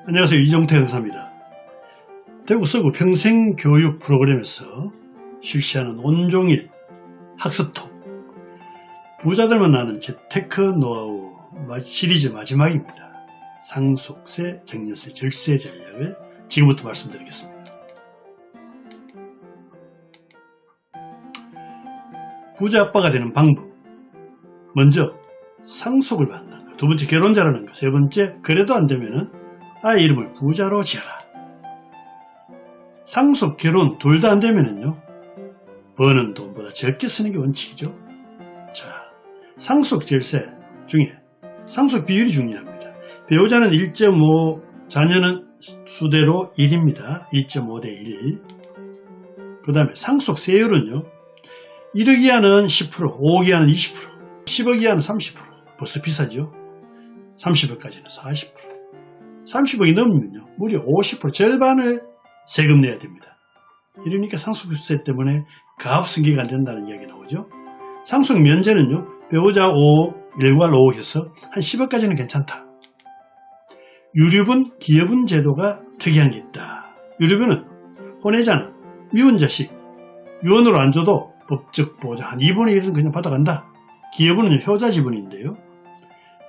안녕하세요. 이종태 의사입니다. 대구 서구 평생교육 프로그램에서 실시하는 온종일 학습톡 부자들만 아는 재테크 노하우 시리즈 마지막입니다. 상속세, 증여세, 절세 전략을 지금부터 말씀드리겠습니다. 부자 아빠가 되는 방법. 먼저 상속을 받는 것, 두 번째 결혼 잘하는 것, 세 번째 그래도 안 되면은 아이 이름을 부자로 지어라. 상속, 결혼 둘 다 안 되면은요, 버는 돈보다 적게 쓰는 게 원칙이죠. 자, 상속 절세 중에 상속 비율이 중요합니다. 배우자는 1.5, 자녀는 수대로 1입니다. 1.5 대 1. 그 다음에 상속 세율은요, 1억 이하는 10%, 5억 이하는 20%, 10억 이하는 30%. 벌써 비싸죠. 30억까지는 40%. 30억이 넘으면요, 무려 50%, 절반을 세금 내야 됩니다. 이러니까 상속세 때문에 가압승계가 안 된다는 이야기 나오죠. 상속 면제는요, 배우자 5억, 일괄 5억 해서 한 10억까지는 괜찮다. 유류분, 기여분 제도가 특이한 게 있다. 유류분은 혼외자나 미혼 자식, 유언으로 안 줘도 법적 보장 한 2분의 1은 그냥 받아간다. 기여분은 효자 지분인데요,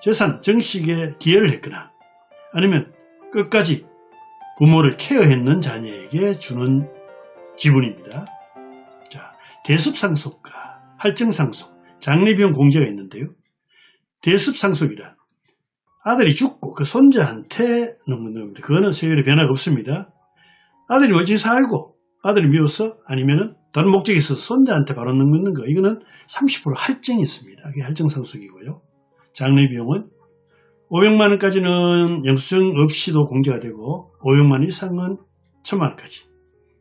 재산, 정식에 기여를 했거나 아니면 끝까지 부모를 케어했는 자녀에게 주는 지분입니다. 자, 대습상속과 할증상속, 장례비용 공제가 있는데요. 대습상속이란 아들이 죽고 그 손자한테 넣는 겁니다. 그거는 세율의 변화가 없습니다. 아들이 멀쩡히 살고 아들이 미워서 아니면은 다른 목적이 있어서 손자한테 바로 넣는 거, 이거는 30% 할증이 있습니다. 그게 할증상속이고요. 장례비용은 500만 원까지는 영수증 없이도 공제가 되고 500만 원 이상은 1000만 원까지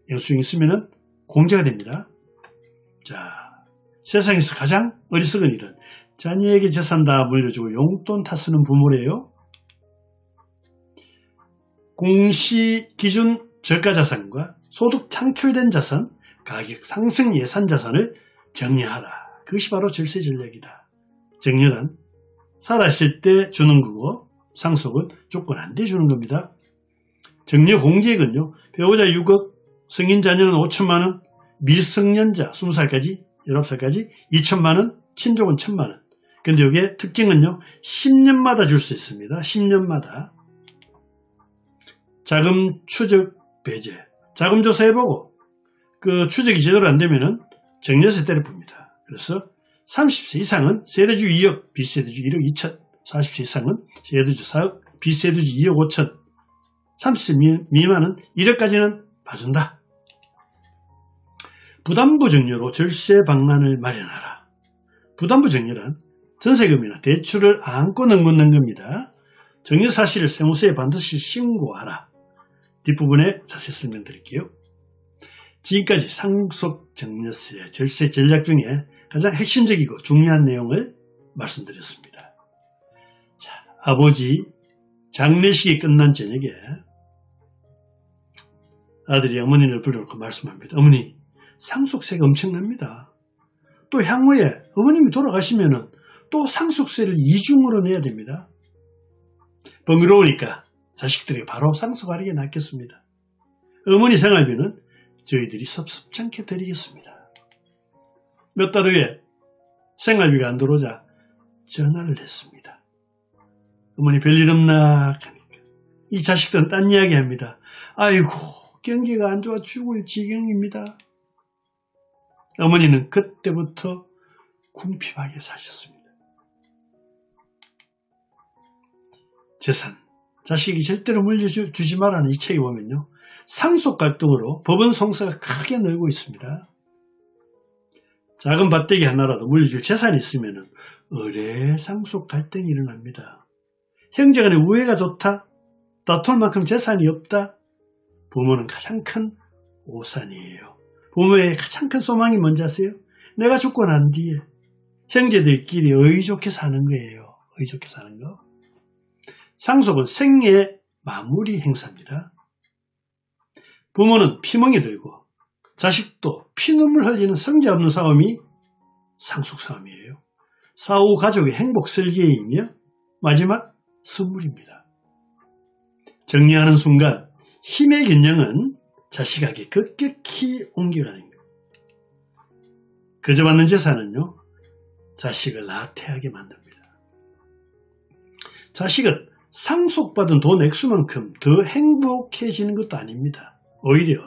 영수증 있으면 공제가 됩니다. 자, 세상에서 가장 어리석은 일은 자녀에게 재산 다 물려주고 용돈 타 쓰는 부모래요. 공시기준 저가자산과 소득 창출된 자산, 가격 상승 예산 자산을 정리하라. 그것이 바로 절세 전략이다. 정리란 살아있을 때 주는 거고 상속은 조건 안 돼 주는 겁니다. 정려 공제액은요, 배우자 6억, 성인 자녀는 5천만 원, 미성년자 20살까지 19살까지 2천만 원, 친족은 1천만 원. 근데 이게 특징은요, 10년마다 줄 수 있습니다. 10년마다. 자금 추적 배제, 자금 조사해보고 그 추적이 제대로 안 되면은 정려세 때려 풉니다. 그래서 30세 이상은 세대주 2억, 비세대주 1억 2천, 40세 이상은 세대주 4억, 비세대주 2억 5천, 30세 미만은 1억까지는 봐준다. 부담부 정려로 절세 방안을 마련하라. 부담부 정려란 전세금이나 대출을 안고 넣는 겁니다. 정려 사실을 세무서에 반드시 신고하라. 뒷부분에 자세히 설명드릴게요. 지금까지 상속 정려세 절세 전략 중에 가장 핵심적이고 중요한 내용을 말씀드렸습니다. 자, 아버지 장례식이 끝난 저녁에 아들이 어머니를 불러놓고 말씀합니다. 어머니, 상속세가 엄청납니다. 또 향후에 어머님이 돌아가시면은 또 상속세를 이중으로 내야 됩니다. 번거로우니까 자식들에게 바로 상속하는 게 낫겠습니다. 어머니 생활비는 저희들이 섭섭찮게 드리겠습니다. 몇 달 후에 생활비가 안 들어오자 전화를 했습니다. 어머니 별일 없나 하니까 이 자식들은 딴 이야기 합니다. 아이고, 경기가 안 좋아 죽을 지경입니다. 어머니는 그때부터 궁핍하게 사셨습니다. 재산, 자식이 절대로 물려주지 말라는 이 책에 보면요, 상속 갈등으로 법원 송사가 크게 늘고 있습니다. 작은 밭대기 하나라도 물려줄 재산이 있으면 의례 상속 갈등이 일어납니다. 형제간의 우애가 좋다, 다툴 만큼 재산이 없다, 부모는 가장 큰 오산이에요. 부모의 가장 큰 소망이 뭔지 아세요? 내가 죽고 난 뒤에 형제들끼리 의좋게 사는 거예요. 의좋게 사는 거. 상속은 생애의 마무리 행사입니다. 부모는 피멍이 들고 자식도 피눈물 흘리는 성자 없는 싸움이 상속 싸움이에요. 사후 가족의 행복 설계이며 마지막 선물입니다. 정리하는 순간 힘의 균형은 자식에게 급격히 옮겨가는 거예요. 그저 받는 재산은요, 자식을 나태하게 만듭니다. 자식은 상속받은 돈 액수만큼 더 행복해지는 것도 아닙니다. 오히려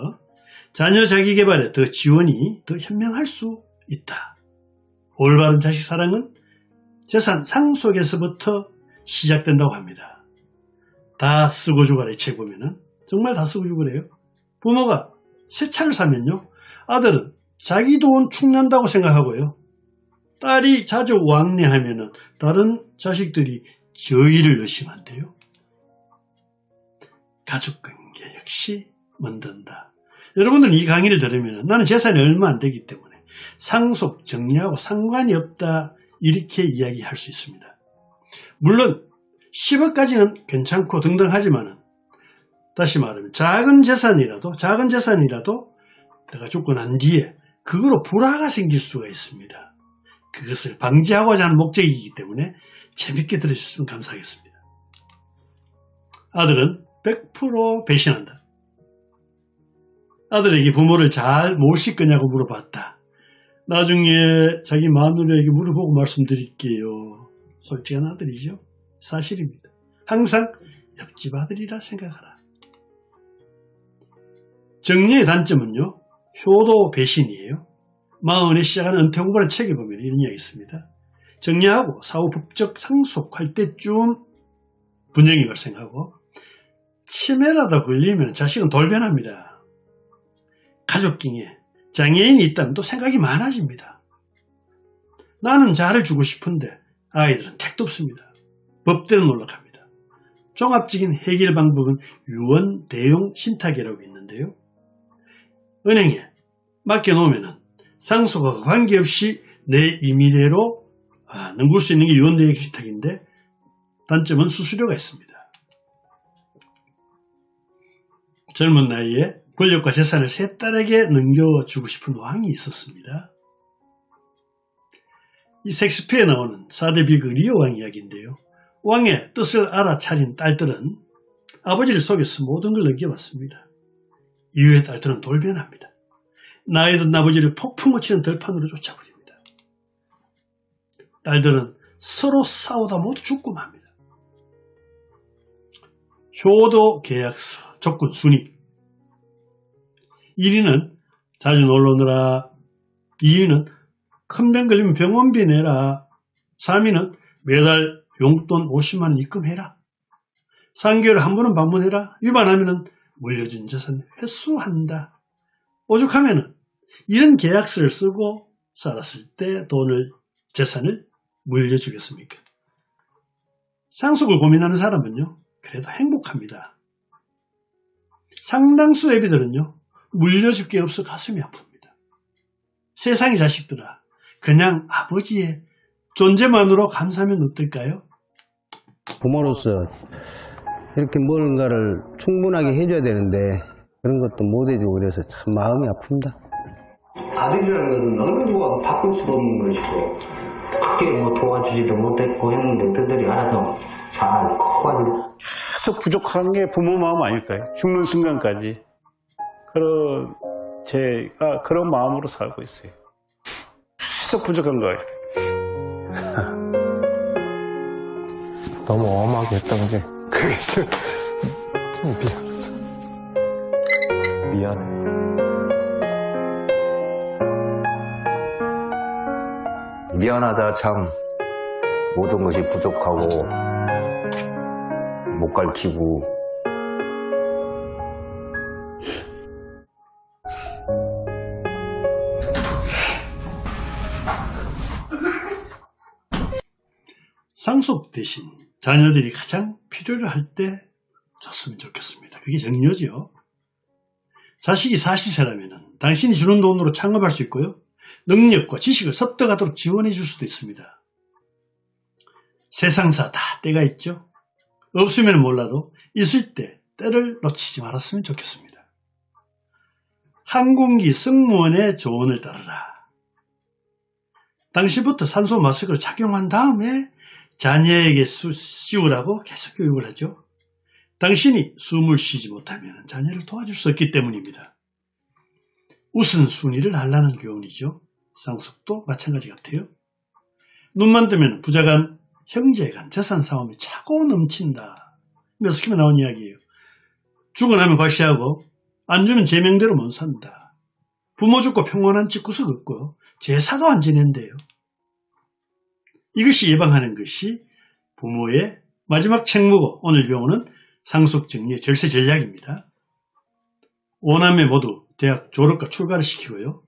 자녀 자기개발에 더 지원이 더 현명할 수 있다. 올바른 자식 사랑은 재산 상속에서부터 시작된다고 합니다. 다 쓰고 죽어라 이 책 보면은 정말 다 쓰고 죽으래요. 부모가 새 차를 사면요, 아들은 자기 돈 축난다고 생각하고요, 딸이 자주 왕래하면은 다른 자식들이 저희를 의심한대요. 가족관계 역시 먼든다. 여러분들은 이 강의를 들으면 나는 재산이 얼마 안 되기 때문에 상속, 정리하고 상관이 없다, 이렇게 이야기할 수 있습니다. 물론 10억까지는 괜찮고 등등하지만은, 다시 말하면 작은 재산이라도 내가 죽고 난 뒤에 그거로 불화가 생길 수가 있습니다. 그것을 방지하고자 하는 목적이기 때문에 재밌게 들으셨으면 감사하겠습니다. 아들은 100% 배신한다. 아들에게 부모를 잘 모실 거냐고 물어봤다. 나중에 자기 마누라에게 물어보고 말씀드릴게요. 솔직한 아들이죠. 사실입니다. 항상 옆집 아들이라 생각하라. 정리의 단점은요, 효도 배신이에요. 마흔에 시작하는 은퇴 공부라는 책에 보면 이런 이야기 있습니다. 정리하고 사후 법적 상속할 때쯤 분쟁이 발생하고 치매라도 걸리면 자식은 돌변합니다. 가족 중에 장애인이 있다면 또 생각이 많아집니다. 나는 잘해주고 싶은데 아이들은 택도 없습니다. 법대로 놀러갑니다. 종합적인 해결 방법은 유언 대용 신탁이라고 있는데요. 은행에 맡겨놓으면 상속과 관계없이 내 임의대로 넘길 수 있는 게 유언 대용 신탁인데, 단점은 수수료가 있습니다. 젊은 나이에 권력과 재산을 세 딸에게 넘겨주고 싶은 왕이 있었습니다. 이 섹스피어에 나오는 4대 비극 리어 왕 이야기인데요. 왕의 뜻을 알아차린 딸들은 아버지를 속여서 모든 걸 넘겨받습니다. 이후의 딸들은 돌변합니다. 나이 든 아버지를 폭풍을 치는 들판으로 쫓아버립니다. 딸들은 서로 싸우다 모두 죽고 맙니다. 효도 계약서, 조건 순위. 1위는 자주 놀러 오느라, 2위는 큰 병 걸리면 병원비 내라, 3위는 매달 용돈 50만 원 입금해라, 3개월에 한 번은 방문해라, 위반하면 물려준 재산 회수한다. 오죽하면 이런 계약서를 쓰고 살았을 때 재산을 물려주겠습니까? 상속을 고민하는 사람은요, 그래도 행복합니다. 상당수 애비들은요, 물려줄 게 없어 가슴이 아픕니다. 세상의 자식들아, 그냥 아버지의 존재만으로 감사하면 어떨까요? 부모로서 이렇게 뭔가를 충분하게 해줘야 되는데 그런 것도 못 해주고 그래서 참 마음이 아픕니다. 아들이라는 것은 어느 누가 바꿀 수도 없는 것이고, 크게 뭐 도와주지도 못했고 했는데 그들이 알아서 잘 커가지고 계속 부족한 게 부모 마음 아닐까요? 죽는 순간까지. 제가 그런 마음으로 살고 있어요. 계속 부족한 거예요. 너무 엄하게 했던 게 그게 좀 미안해. 미안하다 참. 모든 것이 부족하고 못 가르치고. 상속 대신 자녀들이 가장 필요로 할 때 줬으면 좋겠습니다. 그게 정려죠. 자식이 40세라면 당신이 주는 돈으로 창업할 수 있고요, 능력과 지식을 습득하도록 지원해 줄 수도 있습니다. 세상사 다 때가 있죠. 없으면 몰라도 있을 때 때를 놓치지 말았으면 좋겠습니다. 항공기 승무원의 조언을 따르라. 당시부터 산소 마스크를 착용한 다음에 자녀에게 씌우라고 계속 교육을 하죠. 당신이 숨을 쉬지 못하면 자녀를 도와줄 수 없기 때문입니다. 우선순위를 알라는 교훈이죠. 상속도 마찬가지 같아요. 눈만 뜨면 부자간, 형제간, 재산 싸움이 차고 넘친다. 몇 스키면 나온 이야기예요. 죽어나면 과시하고 안 주면 제 명대로 못 산다. 부모 죽고 평온한 집 구석 없고요. 제사도 안 지낸대요. 이것이 예방하는 것이 부모의 마지막 책무고 오늘 배우는 상속정리의 절세 전략입니다. 5남매 모두 대학 졸업과 출가를 시키고요.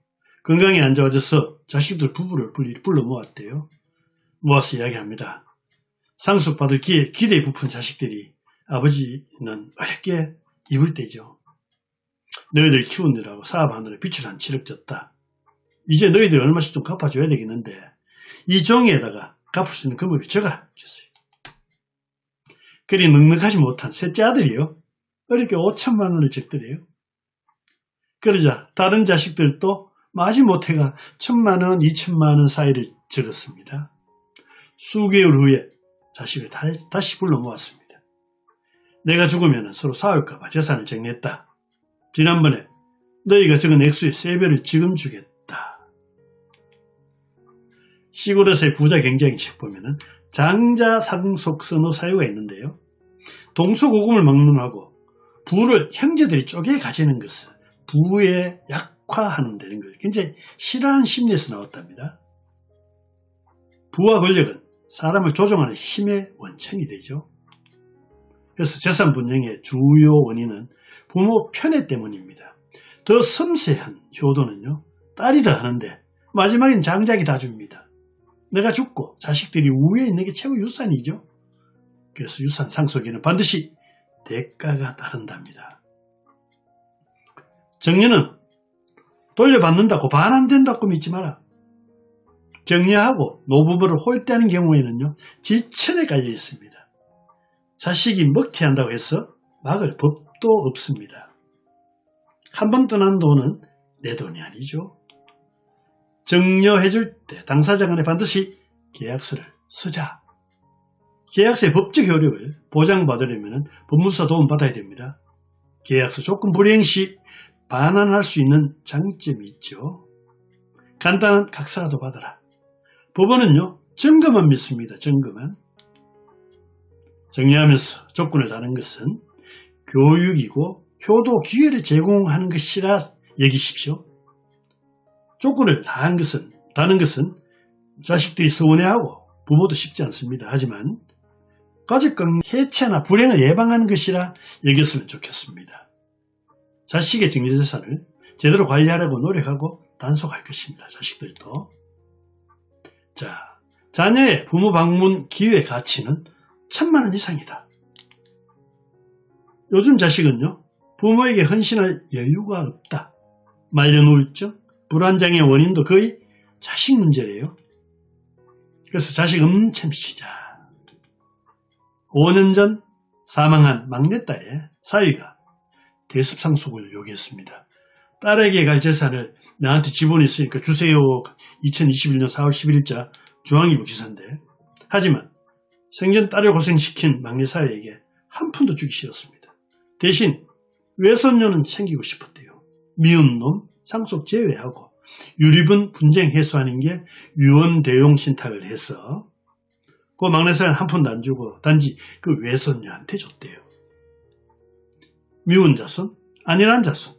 건강이 안 좋아져서 자식들 부부를 불러 모았대요. 모아서 이야기합니다. 상속받을 기대에 부푼 자식들이 아버지는 어렵게 입을 때죠. 너희들 키우느라고 사업하느라 빚을 한 7억 졌다. 이제 너희들이 얼마씩 좀 갚아줘야 되겠는데 이 종이에다가 갚을 수 있는 금액을 적어라. 그리 넉넉하지 못한 셋째 아들이요. 어렵게 5천만 원을 적더래요. 그러자 다른 자식들도 마지못해가 1,000만 원, 2천만 원 사이를 적었습니다. 수개월 후에 자식을 다시 불러 모았습니다. 내가 죽으면 서로 싸울까봐 재산을 정리했다. 지난번에 너희가 적은 액수의 3배를 지금 주겠다. 시골에서의 부자 경쟁의 책 보면은 장자 상속 선호 사유가 있는데요. 동서고금을 막론하고 부를 형제들이 쪼개 가지는 것을 부의 약화하는 데는 걸 굉장히 싫어하는 심리에서 나왔답니다. 부와 권력은 사람을 조종하는 힘의 원천이 되죠. 그래서 재산 분쟁의 주요 원인은 부모 편애 때문입니다. 더 섬세한 효도는요. 딸이 더 하는데 마지막엔 장작이 다 줍니다. 내가 죽고 자식들이 우위에 있는 게 최고 유산이죠. 그래서 유산 상속에는 반드시 대가가 따른답니다. 정리는 돌려받는다고 반환된다고 믿지 마라. 정리하고 노부부를 홀대하는 경우에는요. 질천에 깔려 있습니다. 자식이 먹튀한다고 해서 막을 법도 없습니다. 한 번 떠난 돈은 내 돈이 아니죠. 정려해줄 때 당사자 간에 반드시 계약서를 쓰자. 계약서의 법적 효력을 보장받으려면 법무사 도움 받아야 됩니다. 계약서 조건 불이행 시 반환할 수 있는 장점이 있죠. 간단한 각서라도 받아라. 법원은요. 증거만 믿습니다. 증거만. 정리하면서 조건을 다는 것은 교육이고 효도 기회를 제공하는 것이라 여기십시오. 조건을 다는 것은 자식들이 서운해하고 부모도 쉽지 않습니다. 하지만 가족간 해체나 불행을 예방하는 것이라 여겼으면 좋겠습니다. 자식의 정리재산을 제대로 관리하려고 노력하고 단속할 것입니다. 자식들도. 자, 자녀의 부모 방문 기회 가치는 1,000만 원 이상이다. 요즘 자식은요. 부모에게 헌신할 여유가 없다. 말년 우울증, 불안장애 원인도 거의 자식 문제래요. 그래서 자식 엄청시자. 5년 전 사망한 막내딸의 사위가 대습상속을 요구했습니다. 딸에게 갈 재산을 나한테 지분이 있으니까 주세요. 2021년 4월 11일자 중앙일보 기사인데 하지만 생전 딸을 고생시킨 막내 사위에게 한 푼도 주기 싫었습니다. 대신 외손녀는 챙기고 싶었대요. 미운 놈 상속 제외하고 유리분 분쟁 해소하는 게 유언 대용 신탁을 해서 그 막내 사위는 한 푼도 안 주고 단지 그 외손녀한테 줬대요. 미운 자손, 안일한 자손,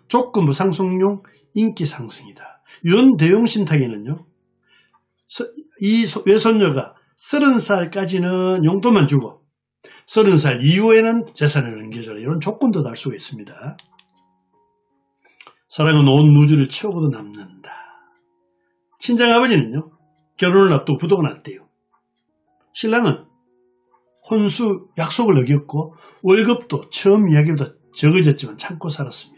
조건부 상속용 인기 상승이다. 유언 대용 신탁에는요. 이 외손녀가 30살까지는 용돈만 주고 30살 이후에는 재산을 넘겨줘라. 이런 조건도 달 수가 있습니다. 사랑은 온 무주를 채우고도 남는다. 친정아버지는요. 결혼을 앞두고 부도가 났대요. 신랑은 혼수 약속을 어겼고 월급도 처음 이야기보다 적어졌지만 참고 살았습니다.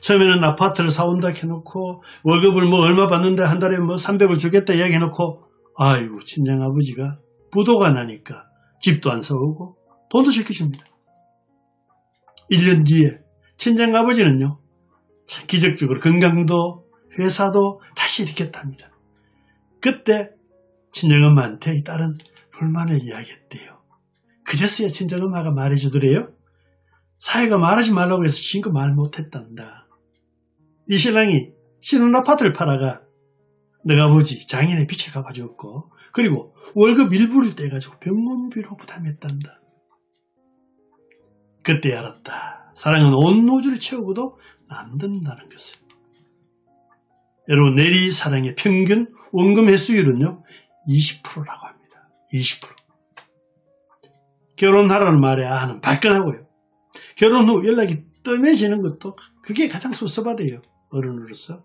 처음에는 아파트를 사온다 해놓고 월급을 뭐 얼마 받는데 한 달에 뭐 300을 주겠다 이야기해놓고 아이고 친정아버지가 부도가 나니까 집도 안 사오고 돈도 적게 줍니다. 1년 뒤에 친정아버지는요. 기적적으로 건강도 회사도 다시 일으켰답니다. 그때 친정엄마한테 이 딸은 불만을 이야기했대요. 그제서야 친정엄마가 말해주더래요. 사회가 말하지 말라고 해서 지금껏 말 못했단다. 이 신랑이 신혼 아파트를 팔아가 너가 아버지 장인의 빚을 갚아줬고 그리고 월급 일부를 떼가지고 병원비로 부담했단다. 그때 알았다. 사랑은 온 노주를 채우고도 남는다는 것을. 여러분 내리 사랑의 평균 원금 회수율은요 20%라고 합니다. 20%. 결혼하라는 말에 아는 발끈하고요. 결혼 후 연락이 뜸해지는 것도 그게 가장 섭섭하대요. 어른으로서.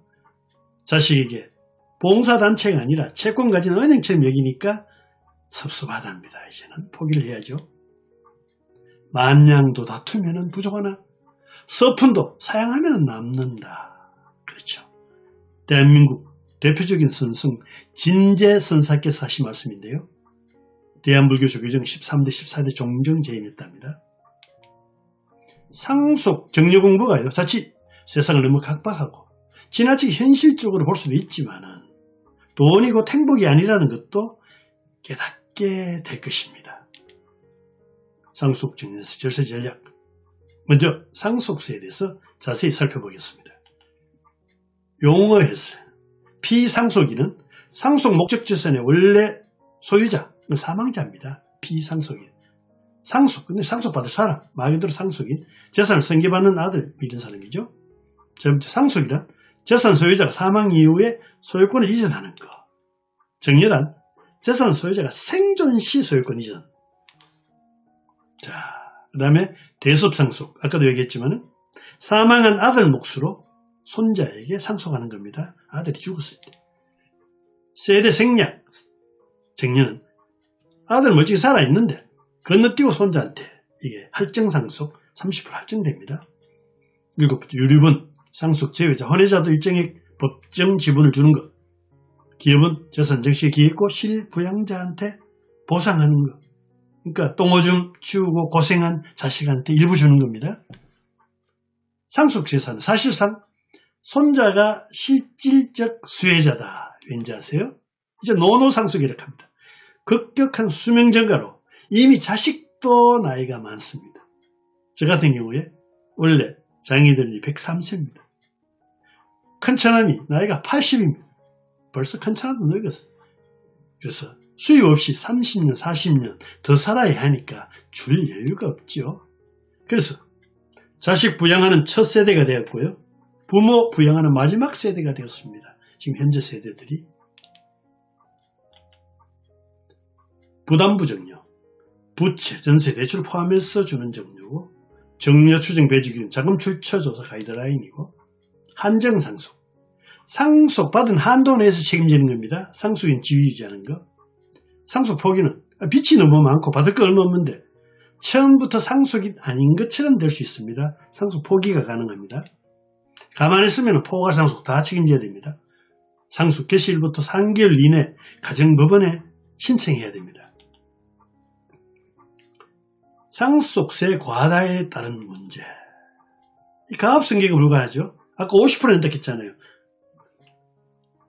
자식에게 봉사단체가 아니라 채권 가진 은행처럼 여기니까 섭섭하답니다. 이제는 포기를 해야죠. 만냥도 다투면 부족하나 서푼도 사양하면 남는다. 그렇죠. 대한민국 대표적인 선승 진제선사께서 하신 말씀인데요. 대한불교조 교정 13대 14대 종정재임했답니다. 상속 정려 공부가요. 자칫 세상을 너무 각박하고 지나치게 현실적으로 볼 수도 있지만은 돈이 곧 행복이 아니라는 것도 깨닫게 될 것입니다. 상속 정려에서 절세 전략. 먼저 상속세에 대해서 자세히 살펴보겠습니다. 용어에서 피상속인은 상속 목적 재산의 원래 소유자, 사망자입니다. 피상속인. 상속, 근데 상속받을 사람, 말 그대로 상속인, 재산을 승계받는 아들 이런 사람이죠. 상속이란 재산 소유자가 사망 이후에 소유권을 이전하는 것. 정렬한 재산 소유자가 생존 시 소유권 이전. 자, 그 다음에 대습상속. 아까도 얘기했지만은 사망한 아들 몫으로 손자에게 상속하는 겁니다. 아들이 죽었을 때. 세대 생략. 정렬은 아들 멀쩡히 살아있는데 건너뛰고 손자한테 이게 할증상속 30% 할증됩니다. 7번째 유류분. 상속 제외자. 혼외자도 일정의 법정 지분을 주는 것. 기업은 재산 정시에 기했고 실부양자한테 보상하는 것. 그러니까 똥오줌 치우고 고생한 자식한테 일부 주는 겁니다. 상속재산은 사실상 손자가 실질적 수혜자다. 왠지 아세요? 이제 노노상속이라고 합니다. 급격한 수명 증가로 이미 자식도 나이가 많습니다. 저 같은 경우에 원래 장인들이 103세입니다. 큰처남이 나이가 80입니다. 벌써 큰처남도 늙었어요. 그래서 수입 없이 30년, 40년 더 살아야 하니까 줄 여유가 없죠. 그래서 자식 부양하는 첫 세대가 되었고요. 부모 부양하는 마지막 세대가 되었습니다. 지금 현재 세대들이. 부담부 정려, 부채, 전세, 대출 포함해서 주는 정려고 정려 추정 배지 기준, 자금 출처 조사 가이드라인이고 한정상속, 상속받은 한도 내에서 책임지는 겁니다. 상속인 지위 유지하는 거. 상속 포기는 빚이 너무 많고 받을 거 얼마 없는데 처음부터 상속이 아닌 것처럼 될 수 있습니다. 상속 포기가 가능합니다. 가만히 있으면 포괄상속 다 책임져야 됩니다. 상속 개시일부터 3개월 이내 가정법원에 신청해야 됩니다. 상속세 과다에 따른 문제. 이 가압승계가 불가하죠. 아까 50% 낸다 했잖아요.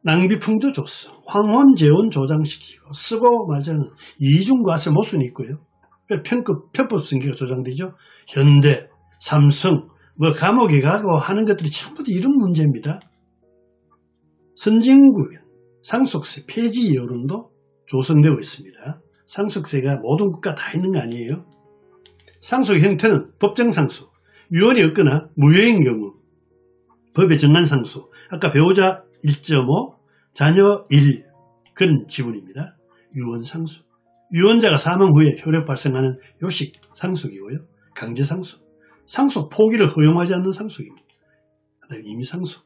낭비 풍조 줬어. 황혼 재혼 조장시키고 쓰고 말자는 이중과세 모순이 있고요. 편법 승계가 조장되죠. 현대, 삼성, 감옥에 가고 하는 것들이 전부 다 이런 문제입니다. 선진국은 상속세 폐지 여론도 조성되고 있습니다. 상속세가 모든 국가 다 있는 거 아니에요. 상속의 형태는 법정상속, 유언이 없거나 무효인 경우, 법에 정한 상속, 아까 배우자 1.5, 자녀 1, 그런 지분입니다. 유언상속, 유언자가 사망 후에 효력 발생하는 요식 상속이고요. 강제상속, 상속 포기를 허용하지 않는 상속입니다. 그다음에 임의상속,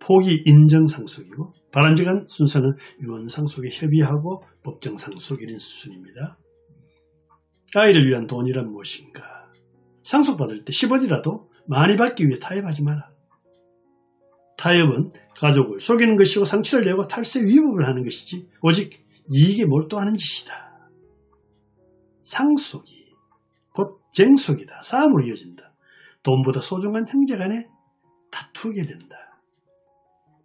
포기 인정 상속이고 바람직한 순서는 유언상속에 협의하고 법정상속 이런 수순입니다. 아이를 위한 돈이란 무엇인가? 상속받을 때 10원이라도 많이 받기 위해 타협하지 마라. 타협은 가족을 속이는 것이고 상처를 내고 탈세 위법을 하는 것이지 오직 이익에 몰두하는 짓이다. 상속이 곧 쟁속이다. 싸움으로 이어진다. 돈보다 소중한 형제간에 다투게 된다.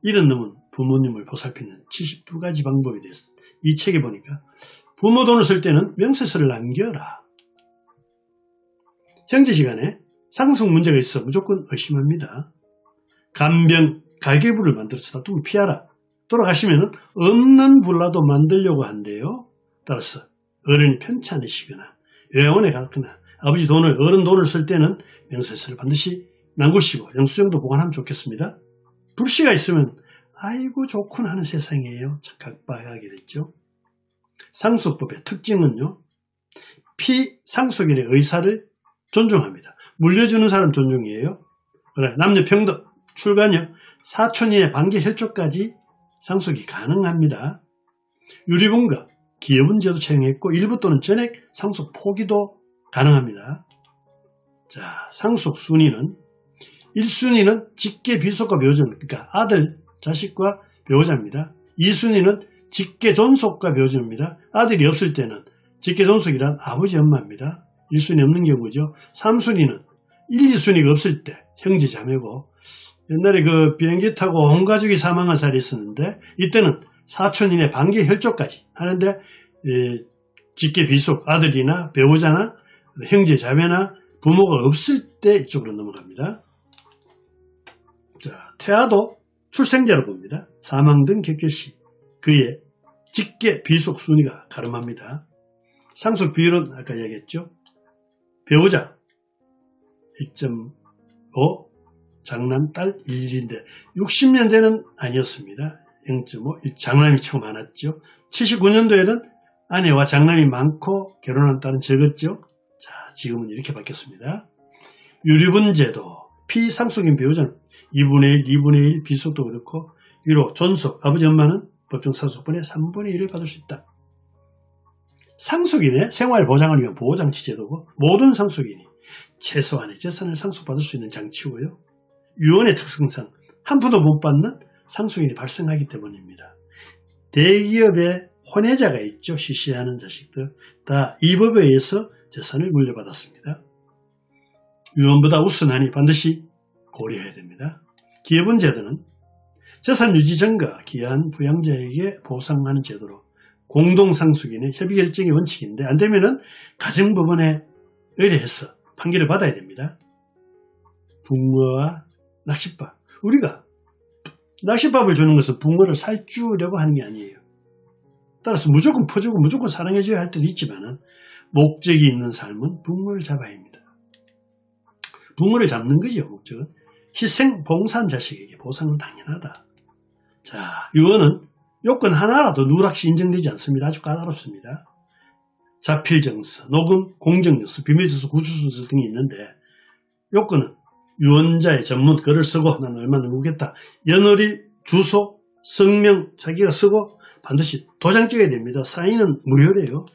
이런 놈은 부모님을 보살피는 72가지 방법에 대해서 이 책에 보니까 부모 돈을 쓸 때는 명세서를 남겨라. 형제지간에 상속 문제가 있어 무조건 의심합니다. 간병, 가계부를 만들어서 다툼을 피하라. 돌아가시면 없는 불라도 만들려고 한대요. 따라서 어른이 편치 않으시거나 요양원에 갔거나 아버지 돈을, 어른 돈을 쓸 때는 명세서를 반드시 남기시고 영수증도 보관하면 좋겠습니다. 불씨가 있으면 아이고 좋군 하는 세상이에요. 각박하게 됐죠. 상속법의 특징은요. 피상속인의 의사를 존중합니다. 물려주는 사람 존중이에요. 그래, 남녀평등, 출간여, 사촌인의 반계 혈족까지 상속이 가능합니다. 유리분과 기여분제도 채용했고 일부 또는 전액 상속 포기도 가능합니다. 자, 상속 순위는 1순위는 직계 비속과 배우자, 그러니까 아들, 자식과 배우자입니다. 2순위는 직계 존속과 배우자입니다. 아들이 없을 때는 직계 존속이란 아버지, 엄마입니다. 1순위 없는 경우죠. 3순위는 1, 2순위가 없을 때 형제, 자매고 옛날에 그 비행기 타고 온 가족이 사망한 사례 있었는데 이때는 사촌인의 반계 혈족까지 하는데 직계 비속, 아들이나 배우자나 형제, 자매나 부모가 없을 때 이쪽으로 넘어갑니다. 자, 태아도 출생자로 봅니다. 사망 등 격결시 그의 직계 비속 순위가 가름합니다. 상속 비율은 아까 얘기했죠. 배우자 1.5, 장남, 딸 1인데 60년대는 아니었습니다. 0.5, 장남이 처음 많았죠. 79년도에는 아내와 장남이 많고 결혼한 딸은 적었죠. 자, 지금은 이렇게 바뀌었습니다. 유류분제도 피상속인 배우자는 2분의 1, 2분의 1 비속도 그렇고 위로 존속, 아버지 엄마는 법정 상속분의 3분의 1을 받을 수 있다. 상속인의 생활 보장을 위한 보호장치 제도고 모든 상속인이 최소한의 재산을 상속받을 수 있는 장치고요. 유언의 특성상 한 푼도 못 받는 상속인이 발생하기 때문입니다. 대기업의 혼외자가 있죠. 시시하는 자식들 다 이 법에 의해서 재산을 물려받았습니다. 유언보다 우선하니 반드시 고려해야 됩니다. 기여분 제도는 재산 유지 전과 기여한 부양자에게 보상하는 제도로 공동상속인의 협의결정의 원칙인데 안되면 가정법원에 의뢰해서 판결을 받아야 됩니다. 붕어와 낚싯밥. 우리가 낚싯밥을 주는 것은 붕어를 살주려고 하는 게 아니에요. 따라서 무조건 퍼주고 무조건 사랑해줘야 할 때도 있지만 목적이 있는 삶은 붕어를 잡아야 합니다. 붕어를 잡는 거죠. 목적은. 희생, 봉사한 자식에게 보상은 당연하다. 자, 유언은 요건 하나라도 누락시 인정되지 않습니다. 아주 까다롭습니다. 자필정서, 녹음, 공정요소, 비밀주소, 구주순서 등이 있는데 요건은 유언자의 전문 글을 쓰고 난 얼마 넘기겠다. 연월일, 주소, 성명 자기가 쓰고 반드시 도장 찍어야 됩니다. 사인은 무효래요.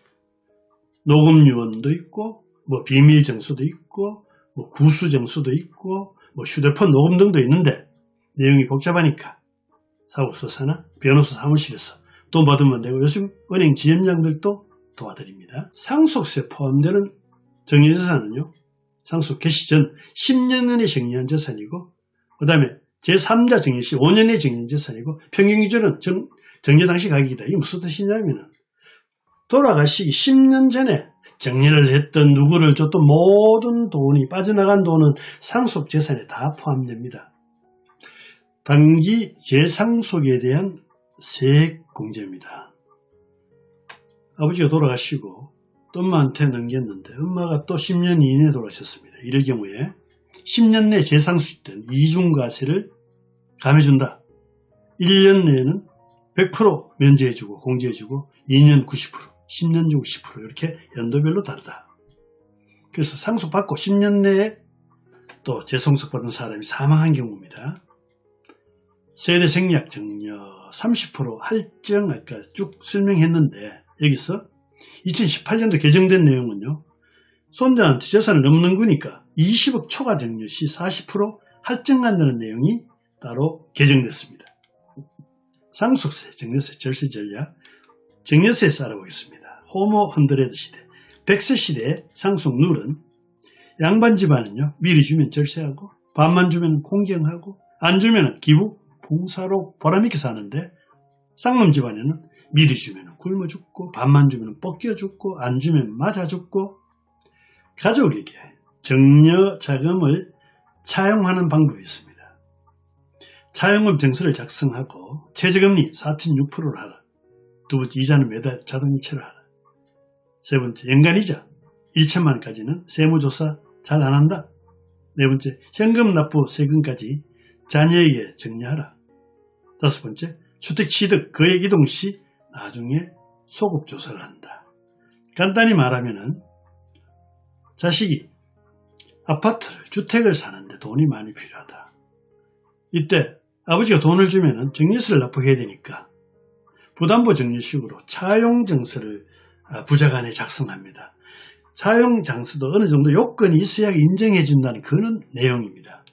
녹음 유언도 있고 뭐 비밀정서도 있고 뭐 구수정서도 있고 뭐 휴대폰 녹음 등도 있는데 내용이 복잡하니까 사법서사나 변호사 사무실에서 돈 받으면 되고 요즘 은행 지점장들도 도와드립니다. 상속세 포함되는 정리재산은요. 상속 개시 전 10년 전에 정리한 재산이고 그 다음에 제3자 정리 시 5년에 정리한 재산이고 평균기준은 정리 당시 가격이다. 이게 무슨 뜻이냐면 돌아가시기 10년 전에 정리를 했던 누구를 줬던 모든 돈이 빠져나간 돈은 상속재산에 다 포함됩니다. 단기 재상속에 대한 세액공제입니다. 아버지가 돌아가시고 또 엄마한테 넘겼는데 엄마가 또 10년 이내에 돌아가셨습니다. 이럴 경우에 10년 내 재상속된 이중과세를 감해준다. 1년 내에는 100% 면제해주고 공제해주고 2년 90%, 10년 중 10% 이렇게 연도별로 다르다. 그래서 상속받고 10년 내에 또 재상속받은 사람이 사망한 경우입니다. 세대 생략 정려 30% 할증 아까 쭉 설명했는데 여기서 2018년도 개정된 내용은요. 손자한테 재산을 넘는 거니까 20억 초과 정려 시 40% 할증한다는 내용이 따로 개정됐습니다. 상속세, 정려세, 절세 전략, 정려세에서 알아보겠습니다. 호모 헌드레드 시대, 100세 시대의 상속 룰은 양반 집안은요. 미리 주면 절세하고 반만 주면 공경하고 안 주면 기부, 봉사로 보람있게 사는데 쌍놈 집안에는 미리 주면 굶어 죽고 반만 주면 뻗겨 죽고 안 주면 맞아 죽고 가족에게 정려 자금을 차용하는 방법이 있습니다. 차용금 증서를 작성하고 최저금리 4.6%를 하라. 두 번째, 이자는 매달 자동이체를 하라. 세 번째, 연간이자 1천만 원까지는 세무조사 잘 안 한다. 네 번째, 현금 납부 세금까지 자녀에게 정리하라. 다섯 번째, 주택 취득 거액 이동 시 나중에 소급 조사를 한다. 간단히 말하면은 자식이 아파트를, 주택을 사는데 돈이 많이 필요하다. 이때 아버지가 돈을 주면은 정리세를 납부해야 되니까 부담보 정리식으로 차용증서를 부자간에 작성합니다. 차용장서도 어느 정도 요건이 있어야 인정해 준다는 그런 내용입니다.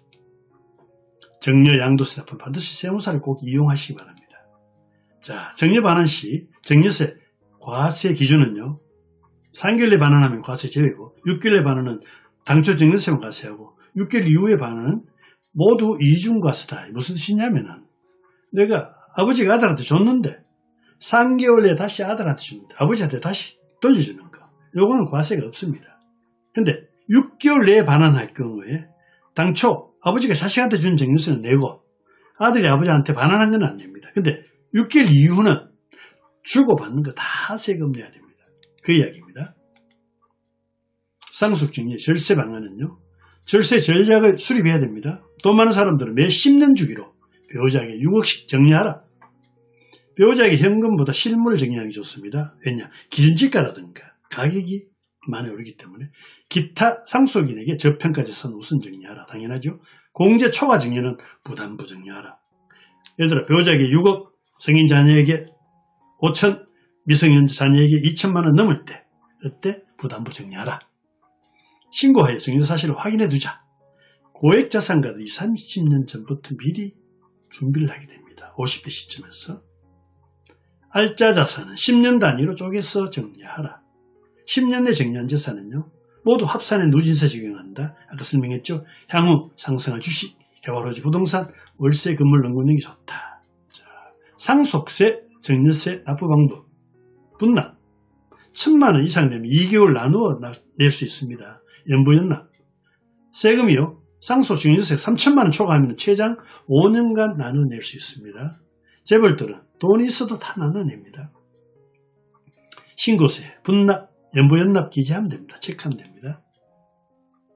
정려 양도세 납부는 반드시 세무사를 꼭 이용하시기 바랍니다. 자, 정려 반환 시 정려세 과세 기준은요, 3개월 내 반환하면 과세 제외고, 6개월 내 반환은 당초 정려세만 과세하고, 6개월 이후의 반환은 모두 이중과세다. 무슨 뜻이냐면은 내가 아버지가 아들한테 줬는데 3개월 내에 다시 아들한테 줍니다. 아버지한테 다시 돌려주는 거. 요거는 과세가 없습니다. 근데 6개월 내에 반환할 경우에 당초 아버지가 자식한테 준 정려세는 내고 아들이 아버지한테 반환한 건 안 냅니다. 근데 6개월 이후는 주고받는 거 다 세금 내야 됩니다. 그 이야기입니다. 상속정리의 절세 방안은요, 절세 전략을 수립해야 됩니다. 돈 많은 사람들은 매 10년 주기로 배우자에게 6억씩 정리하라. 배우자에게 현금보다 실물을 정리하는 게 좋습니다. 왜냐? 기준지가라든가 가격이 많이 오르기 때문에. 기타 상속인에게 저평가재산 우선 정리하라. 당연하죠. 공제 초과 정리는 부담부 정리하라. 예를 들어 배우자에게 6억, 성인 자녀에게 5천, 미성년 자녀에게 2천만 원 넘을 때 그때 부담부 정리하라. 신고하여 정리 사실을 확인해 두자. 고액 자산가도 20, 30년 전부터 미리 준비를 하게 됩니다. 50대 시점에서. 알짜 자산은 10년 단위로 쪼개서 정리하라. 10년 내 정리한 자산은요, 모두 합산해 누진세 적용한다. 아까 설명했죠. 향후 상승할 주식, 개발호지 부동산, 월세 건물 넘기는 게 좋다. 자, 상속세, 정려세 납부 방법. 분납. 1,000만 원 이상 되면 2개월 나누어 낼 수 있습니다. 연부연납. 세금이요, 상속 정려세 3천만 원 초과하면 최장 5년간 나누어 낼 수 있습니다. 재벌들은 돈이 있어도 다 나눠냅니다. 신고세, 분납, 연부연납 기재하면 됩니다. 체크하면 됩니다.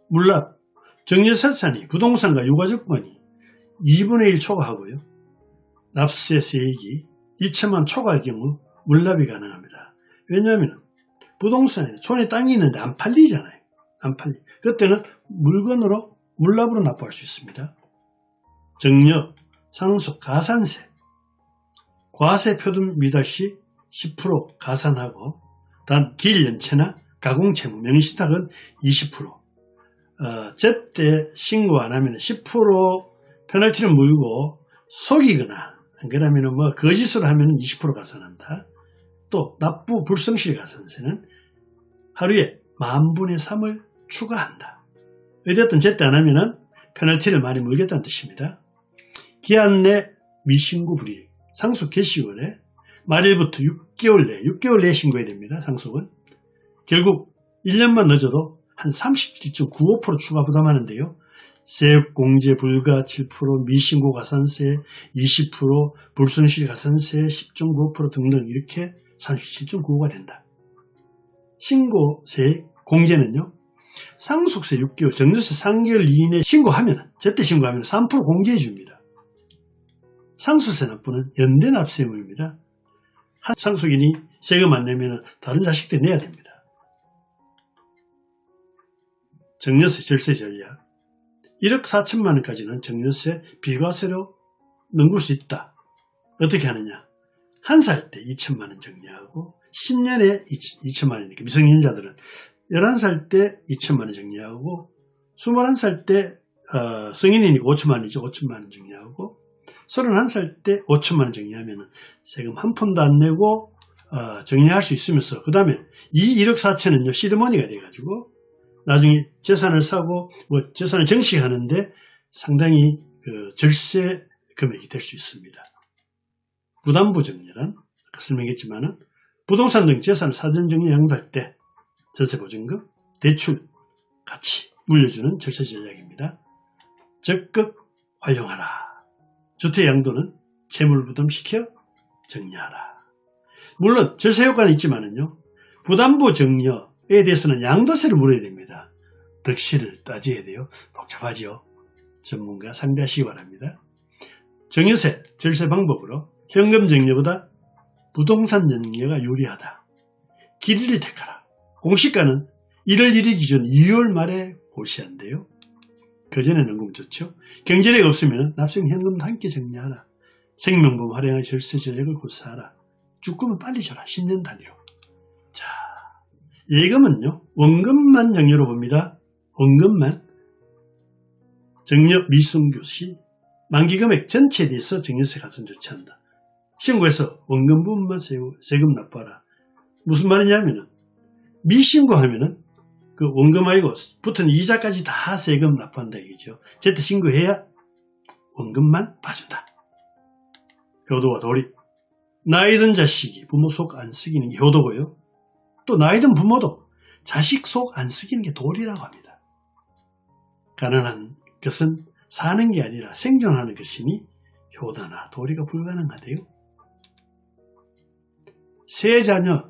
물납, 정려세산이 부동산과 유가족권이 2분의 1 초과하고요. 납세 세액이 1천만 원 초과할 경우 물납이 가능합니다. 왜냐하면 부동산에 촌에 땅이 있는데 안 팔리잖아요. 안 팔리. 그때는 물건으로, 물납으로 납부할 수 있습니다. 정려, 상속, 가산세. 과세 표준 미달 시 10% 가산하고, 단 길연체나 가공채무, 명의신탁은 20%. 제때 신고 안 하면 10% 페널티를 물고 속이거나, 안 그러면 거짓으로 하면 20% 가산한다. 또 납부 불성실 가산세는 하루에 10,000분의 3을 추가한다. 어쨌든 제때 안 하면 페널티를 많이 물겠다는 뜻입니다. 기한 내 미신고 불이익. 상속 개시월에 말일부터 6개월 내에 신고해야 됩니다. 상속은. 결국 1년만 늦어도 한 37.95% 추가 부담하는데요. 세액공제 불가 7%, 미신고 가산세 20%, 불손실 가산세 10.95% 등등 이렇게 37.95가 된다. 신고세 공제는요, 상속세 6개월, 정려세 3개월 이내에 신고하면, 제때 신고하면 3% 공제해 줍니다. 상속세 납부는 연대 납세의무입니다. 한 상속인이 세금 안 내면 다른 자식들 내야 됩니다. 정려세 절세 전략. 1억 4천만 원까지는 정려세 비과세로 넘길 수 있다. 어떻게 하느냐? 한 살 때 2천만 원 정리하고 10년에 2천만 원이니까 미성년자들은 11살 때 2천만 원 정리하고 21살 때 성인이니까 5천만 원이죠. 5천만 원 정리하고 31살 때 5천만 원 정리하면 세금 한 푼도 안 내고 정리할 수 있으면서, 그 다음에 이 1억 4천은요 시드머니가 돼가지고 나중에 재산을 사고 재산을 정식하는데 상당히 절세 금액이 될 수 있습니다. 부담부 정리란 아까 설명했지만은 부동산 등 재산을 사전 정리 양도할 때 전세보증금, 대출 같이 물려주는 절세 전략입니다. 적극 활용하라. 주택 양도는 채무를 부담시켜 정리하라. 물론 절세 효과는 있지만은요. 부담부 정려에 대해서는 양도세를 물어야 됩니다. 득실을 따져야 돼요. 복잡하죠. 전문가 상대하시기 바랍니다. 정여세, 절세 방법으로 현금 정려보다 부동산 정려가 유리하다. 길이를 택하라. 공시가는 1월 1일 기준 2월 말에 고시한대요. 그전에 넘기면 좋죠. 경제력이 없으면 납세금 현금도 함께 정리하라. 생명보험 활용할 절세 전략을 구사하라. 죽으면 빨리 줘라. 10년 단위로. 자, 예금은요. 원금만 정려로 봅니다. 원금만. 정려 미순교 시 만기금액 전체에 대해서 정려세 가산 조치한다. 신고해서 원금 부분만 세금 납부하라. 무슨 말이냐면은 미신고하면은 그 원금하고 붙은 이자까지 다 세금 납부한다 얘기죠. 제때 신고해야 원금만 봐준다. 효도와 도리. 나이 든 자식이 부모 속 안 쓰기는 게 효도고요. 또 나이 든 부모도 자식 속 안 쓰기는 게 도리라고 합니다. 가난한 것은 사는 게 아니라 생존하는 것이니 효도나 도리가 불가능하대요. 세 자녀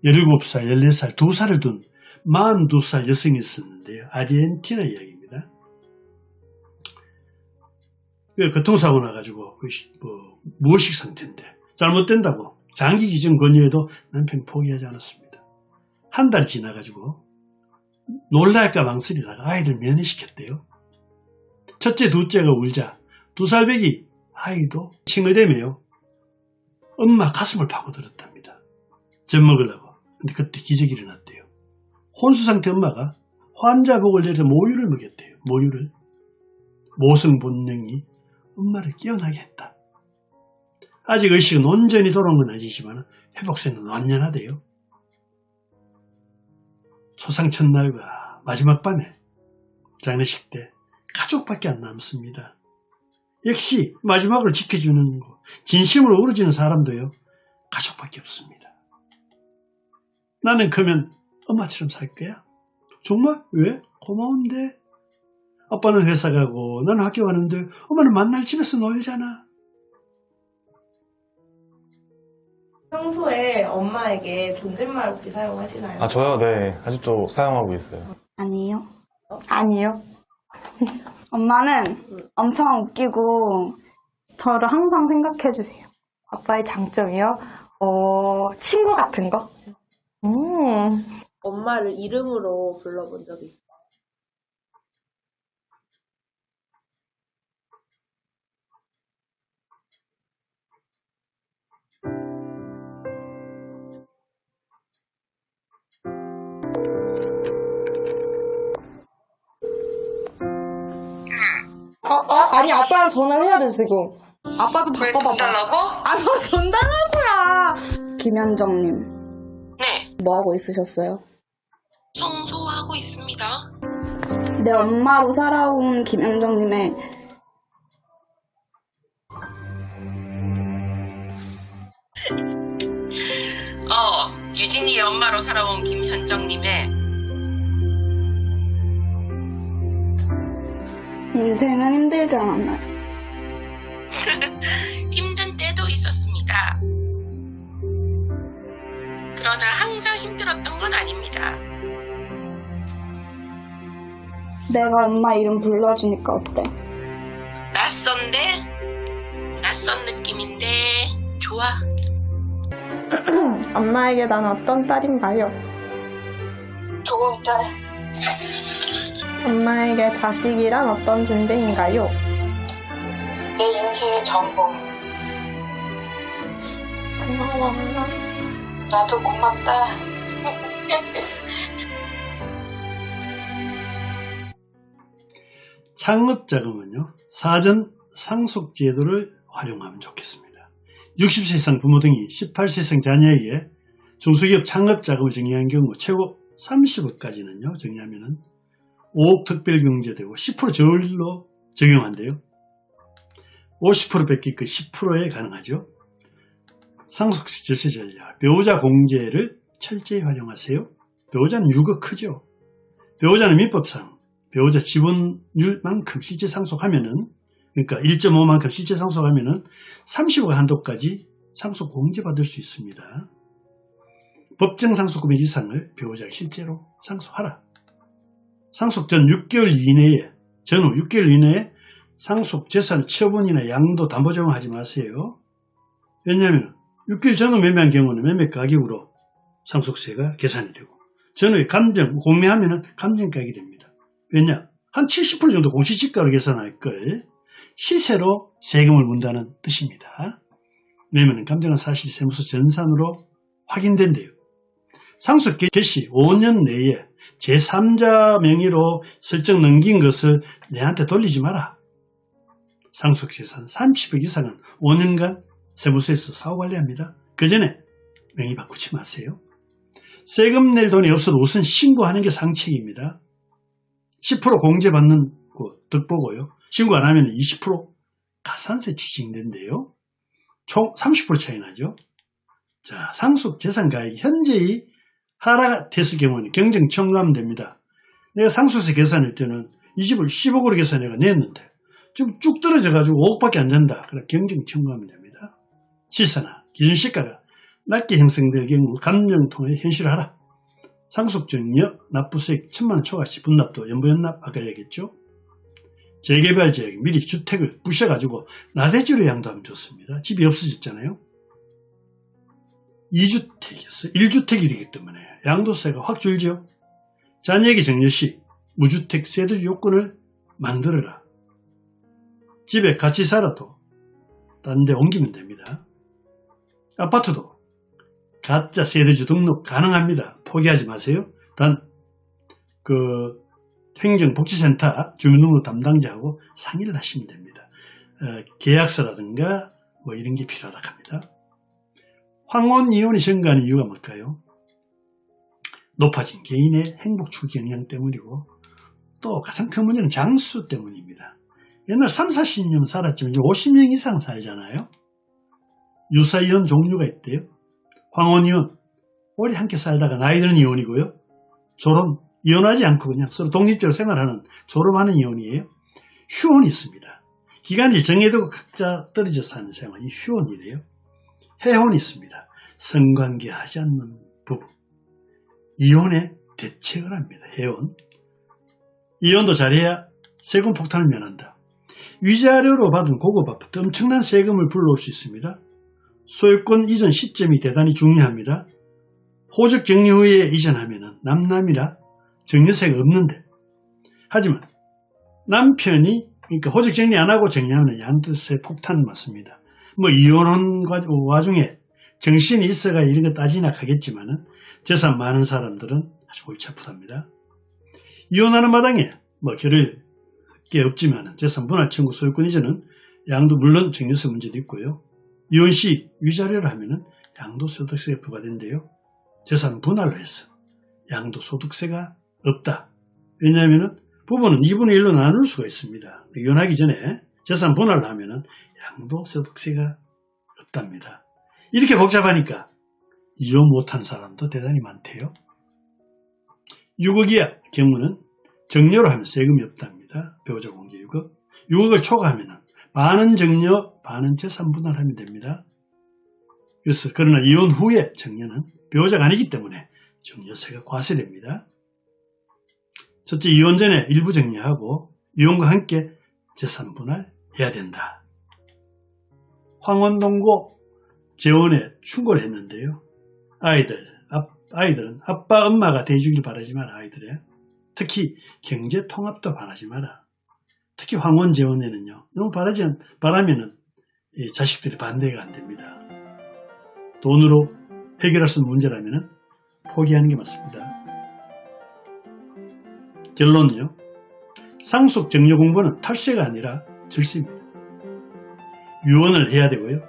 17살, 14살, 2살을 둔 42살 여성이 있었는데요. 아르헨티나 이야기입니다. 교통사고 나가지고 무의식 상태인데 잘못된다고 장기 기증 권유해도 남편 포기하지 않았습니다. 한 달이 지나가지고 놀랄까 망설이다가 아이들 면회시켰대요. 첫째, 둘째가 울자 2살배기 아이도 칭얼대며요. 엄마 가슴을 파고들었답니다. 젖 먹으려고. 근데 그때 기적이 일어났대요. 혼수상태 엄마가 환자복을 내려 모유를 먹였대요. 모유를. 모성 본능이 엄마를 깨어나게 했다. 아직 의식은 온전히 돌아온 건 아니지만 회복세는 완연하대요. 초상 첫날과 마지막 밤에 장례식 때 가족밖에 안 남습니다. 역시 마지막을 지켜주는 거, 진심으로 울어주는 사람도요. 가족밖에 없습니다. 나는 그러면 엄마처럼 살 거야? 정말? 왜? 고마운데? 아빠는 회사 가고 나는 학교 가는데 엄마는 맨날 집에서 놀잖아. 평소에 엄마에게 존댓말 혹시 사용하시나요? 아, 저요? 네. 아직도 사용하고 있어요. 아니요. 아니요. 엄마는 엄청 웃기고 저를 항상 생각해주세요. 아빠의 장점이요? 친구 같은 거? 엄마를 이름으로 불러본 적이 있어요? 아니, 아빠랑 전화를 해야 돼, 지금. 아빠도 바꿔봐봐. 돈 달라고? 돈 달라고야! 김현정님, 네, 뭐하고 있으셨어요? 청소하고 있습니다. 내 엄마로 살아온 김현정님의 유진이의 엄마로 살아온 김현정님의 인생은 힘들지 않았나요? 힘든 때도 있었습니다. 그러나 항상 힘들었던 건 아닙니다. 내가 엄마 이름 불러주니까 어때? 낯선 느낌인데 좋아. 엄마에게 난 어떤 딸인가요? 좋은 딸. 엄마에게 자식이란 어떤 존재인가요? 내 인생의 전부. 고마워, 엄마. 나도 고맙다. 창업자금은요. 사전 상속제도를 활용하면 좋겠습니다. 60세 이상 부모 등이 18세 이상 자녀에게 중소기업 창업자금을 정리한 경우 최고 30억까지는요. 정리하면은 5억 특별경제되고 10% 저율로 적용한대요. 50% 뺏기 그 10%에 가능하죠. 상속세 절세 전략, 배우자 공제를 철저히 활용하세요. 배우자는 유가 크죠. 배우자는 민법상 배우자 지분율만큼 실제 상속하면은, 그러니까 1.5만큼 실제 상속하면은 30억 한도까지 상속 공제받을 수 있습니다. 법정 상속 금액 이상을 배우자가 실제로 상속하라. 상속 전 6개월 이내에, 전후 6개월 이내에 상속 재산 처분이나 양도 담보 적용하지 마세요. 왜냐하면 6개월 전후 매매한 경우는 매매 가격으로 상속세가 계산이 되고, 전후에 공매하면은 감정가액이 됩니다. 왜냐? 한 70% 정도 공시지가로 계산할 걸 시세로 세금을 문다는 뜻입니다. 왜냐하면 감정한 사실이 세무서 전산으로 확인된대요. 상속 개시 5년 내에 제3자 명의로 설정 넘긴 것을 내한테 돌리지 마라. 상속재산 30억 이상은 5년간 세무서에서 사후관리합니다. 그 전에 명의 바꾸지 마세요. 세금 낼 돈이 없어도 우선 신고하는 게 상책입니다. 10% 공제받는 거 득보고요. 신고 안 하면 20% 가산세 추징된대요. 총 30% 차이 나죠. 자, 상속재산가액이 현재의 하락됐을 경우는 경정 청구하면 됩니다. 내가 상속세 계산할 때는 이 집을 10억으로 계산해가 냈는데 좀 쭉 떨어져가지고 5억밖에 안 된다. 그럼 경정 청구하면 됩니다. 시세나 기준시가가 낮게 형성될 경우 감정 통해 현실화하라. 상속증여 납부수익 1000만원 초과시 분납도 연부연납 아까 얘기했죠. 재개발 지역에 미리 주택을 부셔가지고 나대지로 양도하면 좋습니다. 집이 없어졌잖아요. 2주택이었어요. 1주택이기 때문에 양도세가 확 줄죠. 잔여기 정려시 무주택 세대주 요건을 만들어라. 집에 같이 살아도 딴 데 옮기면 됩니다. 아파트도 가짜 세대주 등록 가능합니다. 포기하지 마세요. 단 행정복지센터 주민등록 담당자하고 상의를 하시면 됩니다. 계약서라든가 뭐 이런 게 필요하다 합니다. 황혼 이혼이 증가하는 이유가 뭘까요? 높아진 개인의 행복 추구 경향 때문이고, 또 가장 큰 문제는 장수 때문입니다. 옛날 3, 40년 살았지만 이제 50년 이상 살잖아요. 유사이혼 종류가 있대요. 황혼이혼, 오래 함께 살다가 나이 드는 이혼이고요. 졸혼, 이혼하지 않고 그냥 서로 독립적으로 생활하는 졸업하는 이혼이에요. 휴혼이 있습니다. 기간이 정해두고 각자 떨어져 사는 생활, 이 휴혼이래요. 해혼이 있습니다. 성관계 하지 않는 부부. 이혼에 대책을 합니다. 해혼. 이혼도 잘해야 세금 폭탄을 면한다. 위자료로 받은 고급 아파트 엄청난 세금을 불러올 수 있습니다. 소유권 이전 시점이 대단히 중요합니다. 호적 정리 후에 이전하면 남남이라 정려세가 없는데, 하지만 남편이 그러니까 호적 정리 안 하고 정리하면 양도세 폭탄 맞습니다. 뭐 이혼한 와중에 정신이 있어가 이런 거 따지나 하겠지만은 재산 많은 사람들은 아주 골치 아프답니다. 이혼하는 마당에 뭐 결을 게 없지만은 재산 분할 청구 소유권 이전은 양도 물론 정려세 문제도 있고요. 이혼 시 위자료를 하면은 양도소득세가 부과된대요. 재산 분할로 해서 양도소득세가 없다. 왜냐하면은 부부는 2분의 1로 나눌 수가 있습니다. 이혼하기 전에 재산 분할을 하면은 양도소득세가 없답니다. 이렇게 복잡하니까 이혼 못한 사람도 대단히 많대요. 6억 이하 경우는 정려로 하면 세금이 없답니다. 배우자 공제 6억. 6억을 초과하면은 반은 정려, 반은 재산 분할하면 됩니다. 그래서 그러나 이혼 후에 정려는 배우자가 아니기 때문에 정려세가 과세됩니다. 첫째, 이혼 전에 일부 정려하고 이혼과 함께 재산 분할해야 된다. 황혼동고 재혼에 충고를 했는데요. 아이들은 아빠, 엄마가 돼주길 바라지 마라. 아이들의 특히 경제 통합도 바라지 마라. 특히 황혼 재혼에는요, 너무 바라면은 자식들이 반대가 안 됩니다. 돈으로 해결할 수 있는 문제라면은 포기하는 게 맞습니다. 결론은요, 상속 정려 공부는 탈세가 아니라 절세입니다. 유언을 해야 되고요.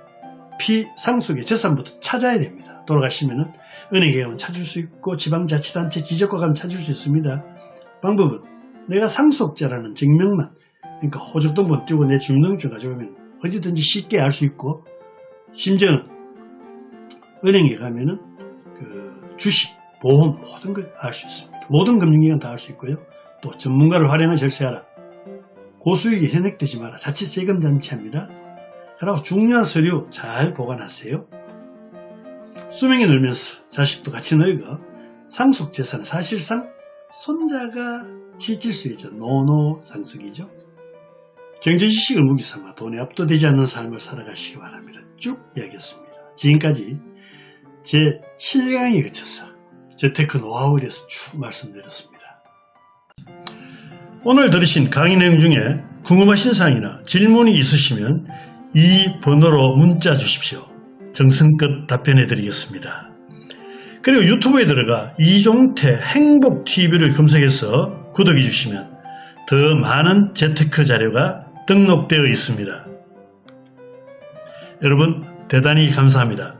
피상속의 재산부터 찾아야 됩니다. 돌아가시면은 은행에 가면 찾을 수 있고 지방자치단체 지적과 가면 찾을 수 있습니다. 방법은 내가 상속자라는 증명만, 그러니까 호적등본 띄우고 내 주민등록증 가져가면 어디든지 쉽게 알 수 있고, 심지어는 은행에 가면은 주식, 보험 모든 걸 알 수 있습니다. 모든 금융기관 다 알 수 있고요. 또 전문가를 활용해 절세하라. 고수익이 현액되지 마라. 자칫 세금 잔치합니다. 그리고 중요한 서류 잘 보관하세요. 수명이 늘면서 자식도 같이 늙어 상속재산은 사실상 손자가 실질 수 있죠. 노노상속이죠. 경제지식을 무기삼아 돈에 압도되지 않는 삶을 살아가시기 바랍니다. 쭉 이야기했습니다. 지금까지 제 7강에 거쳐서 재테크 노하우에 대해서 쭉 말씀드렸습니다. 오늘 들으신 강의 내용 중에 궁금하신 사항이나 질문이 있으시면 이 번호로 문자 주십시오. 정성껏 답변해 드리겠습니다. 그리고 유튜브에 들어가 이종태 행복TV를 검색해서 구독해 주시면 더 많은 재테크 자료가 등록되어 있습니다. 여러분 대단히 감사합니다.